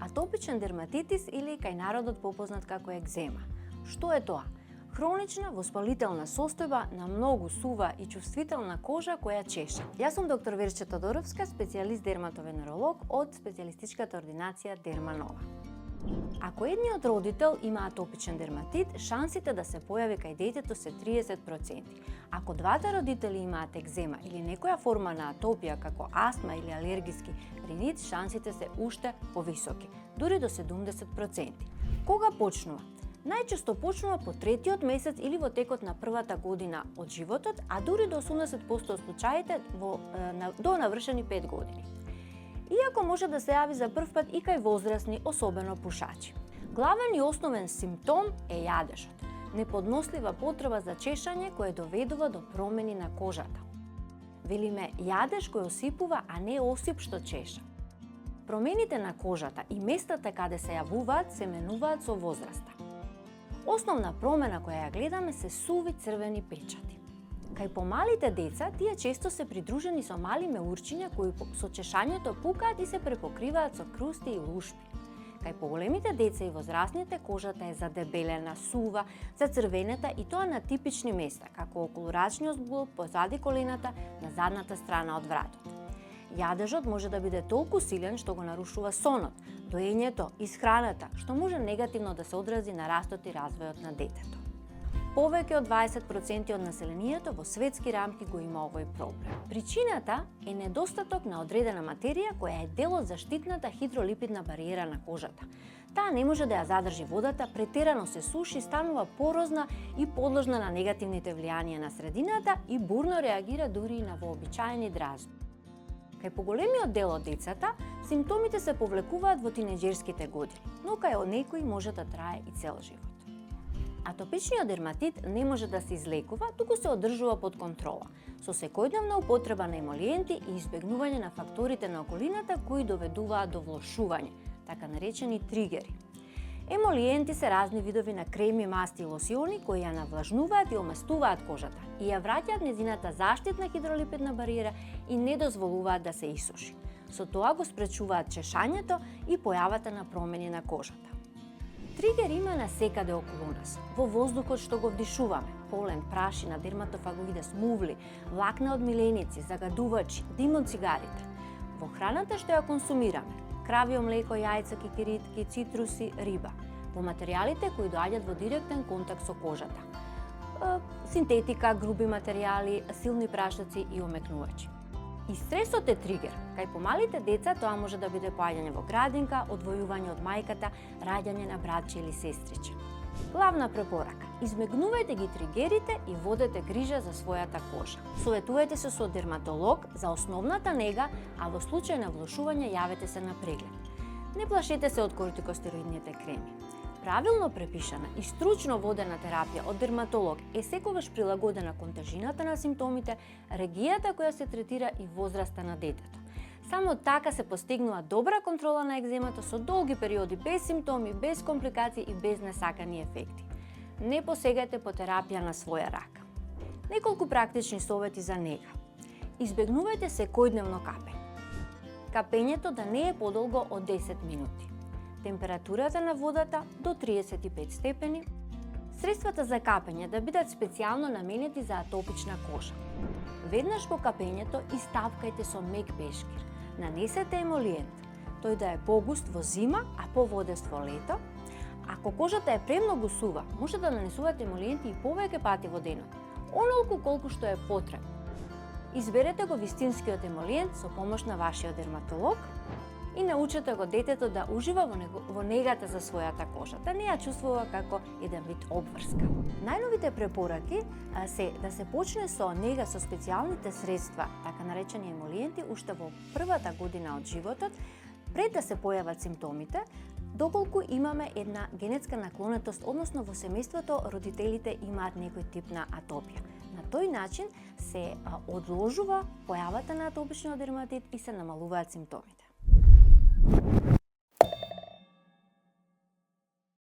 Атопичен дерматитис или кај народот попознат како екзема. Што е тоа? Хронична воспалителна состојба на многу сува и чувствителна кожа која чеше. Јас сум доктор Верче Тодоровска, специјалист дерматовенеролог од специјалистичката ординација Дерманова. Ако едниот родител има атопичен дерматит, шансите да се појави кај детето се 30%. Ако двата родители имаат екзема или некоја форма на атопија како астма или алергиски ринит, шансите се уште повисоки, дури до 70%. Кога почнува? Најчесто почнува по третиот месец или во текот на првата година од животот, а дури до 80% од случаите до навршени 5 години. Иако може да се јави за прв пат и кај возрастни, особено пушачи. Главен и основен симптом е јадежот, неподнослива потреба за чешање кој доведува до промени на кожата. Велиме јадеж кој осипува, а не осип што чеша. Промените на кожата и местата каде се јавуваат се менуваат со возраста. Основна промена која ја гледаме се суви црвени печати. Кај помалите деца, тие често се придружени со мали меурчиња кои со чешањето пукаат и се препокриваат со крусти и лушпи. Кај поголемите деца и возрастните кожата е задебелена, сува, зацрвенета и тоа на типични места, како околу рачниот зглоб, позади колената, на задната страна од вратот. Јадежот може да биде толку силен што го нарушува сонот, доењето, исхраната, што може негативно да се одрази на растот и развојот на детето. Повеќе од 20% од населението во светски рамки го има овој проблем. Причината е недостаток на одредена материја која е дел од заштитната хидролипидна бариера на кожата. Таа не може да ја задржи водата, претерано се суши, станува порозна и подложна на негативните влијанија на средината и бурно реагира дури и на вообичаени дразни. Кај поголемиот дел од децата, симптомите се повлекуваат во тинеџерските години, но кај некои може да трае и цел живот. Атопичниот дерматит не може да се излекува, туку се одржува под контрола, со секојдневна употреба на емолиенти и избегнување на факторите на околината кои доведуваат до влошување, така наречени тригери. Емолиенти се разни видови на креми, масти и лосиони кои ја навлажнуваат и омастуваат кожата и ја враќаат нејзината заштитна хидролипидна бариера и не дозволуваат да се исуши. Со тоа го спречуваат чешањето и појавата на промени на кожата. Тригер има насекаде околу нас, во воздухот што го вдишуваме, полен, прашина, дерматофагоидес, мувли, влакна од миленици, загадувачи, дим од цигарите. Во храната што ја консумираме, кравјо млеко, јајца, кикиритки, цитруси, риба. Во материјалите кои доаѓаат во директен контакт со кожата. Синтетика, груби материјали, силни прашаци и омекнувачи. И стресот е тригер. Кај помалите деца тоа може да биде поаѓање во градинка, одвојување од мајката, раѓање на братче или сестриче. Главна препорака: избегнувајте ги тригерите и водете грижа за својата кожа. Советувајте се со дерматолог за основната нега, а во случај на влошување јавете се на преглед. Не плашете се од кортикостероидните креми. Правилно препишана и стручно водена терапија од дерматолог е секогаш прилагодена кон тежината на симптомите, регијата која се третира и возраста на детето. Само така се постигнува добра контрола на екземата со долги периоди без симптоми, без компликации и без несакани ефекти. Не посегајте по терапија на своја рака. Неколку практични совети за нега. Избегнувајте секојдневно капење. Капењето да не е подолго од 10 минути. Температурата на водата до 35 степени. Средствата за капење да бидат специјално наменети за атопична кожа. Веднаш по капењето истапкајте со мек пешкир. Нанесете емолиент. Тој да е погуст во зима, а поводест во лето. Ако кожата е премногу сува, може да нанесувате емолиенти и повеќе пати во денот, онолку колку што е потребно. Изберете го вистинскиот емолиент со помош на вашиот дерматолог и научете го детето да ужива во негата за својата кожа, да не ја чувствува како еден вид обврска. Најновите препораки се да се почне со нега со специјалните средства, така наречени емолиенти, уште во првата година од животот, пред да се појават симптомите, доколку имаме една генетска наклонетост, односно во семејството родителите имаат некој тип на атопија. На тој начин се одложува појавата на атопичниот дерматит и се намалуваат симптомите.